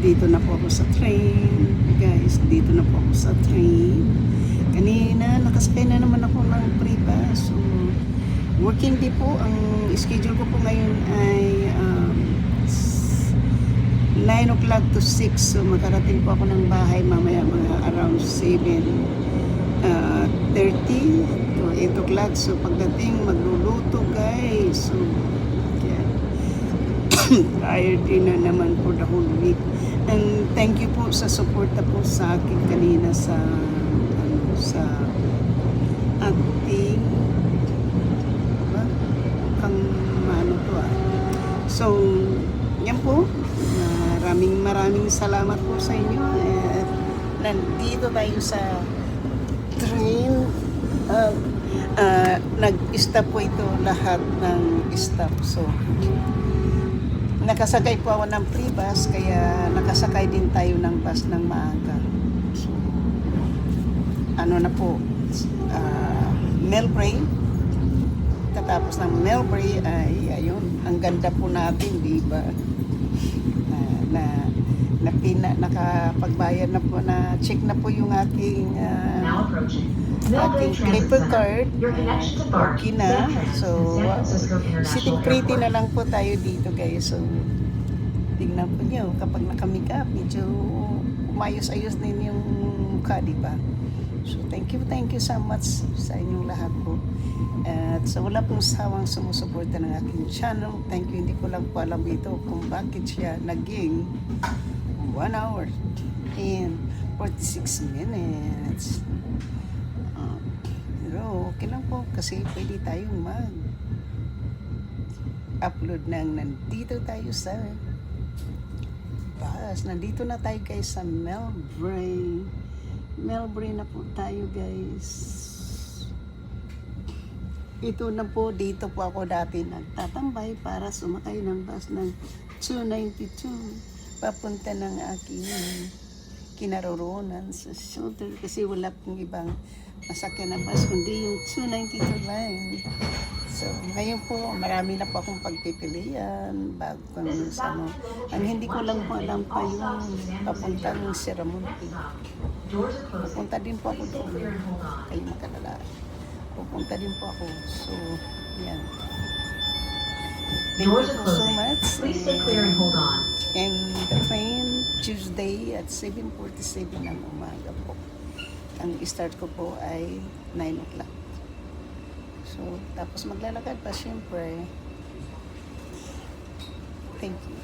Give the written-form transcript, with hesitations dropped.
Dito na po ako sa train. Guys, dito na po ako sa train. Kanina, nakasakay na naman ako ng pre-bus. So, working day po. Ang schedule ko po ngayon ay 9 o'clock to 6. So, makarating po ako ng bahay mamaya mga around 7:30 to 8 o'clock. So, pagdating, magluluto guys. So, tired din na naman for the whole week. And thank you po sa suporta po sa akin kanina sa ating So, yan po. Maraming salamat po sa inyo. At nandito tayo sa train. Nag-stop po ito lahat ng stop. So, nakasakay po ako ng free bus, kaya nakasakay din tayo ng bus ng maaga. So, ano na po, Melbury. Katapos ng Melbury ay ayun, ang ganda po natin, di ba? Nakapagbayad na po, na check na po yung aking clipper card. Okay na. So, sitting pretty na lang po tayo dito guys. So, tingnan po nyo, kapag nakamikap, medyo umayos-ayos din yung mukha, di ba? So, thank you so much sa inyong lahat po. At sa wala pong sawang sumusuporta ng aking channel, thank you. Hindi ko lang po alam ito kung bakit siya naging 1 hour and 46 minutes. Pero okay lang po kasi pwede tayong mag-upload ng nandito tayo sa bus. Nandito na tayo guys sa Melbury. Melbury na po tayo guys. Ito na po, dito po ako dati nagtatambay para sumakay ng bus ng 292 papunta ng aking kinaroroonan sa shoulder kasi wala pong ibang masakyan na bus kundi yung 292 line. So, ngayon po, marami na po akong pagpipilian bago kami sa ano. Ang hindi ko lang po alam pa yung papuntang Siramonte. Pupunta din po ako doon. Kayo makalala. Pupunta din po ako. So, yan. Thank you po so much. Please stay clear and hold on. And the train, Tuesday at 7:47 ng umaga po. Ang start ko po ay 9 o'clock. So, tapos maglalakad pa siyempre. Thank you.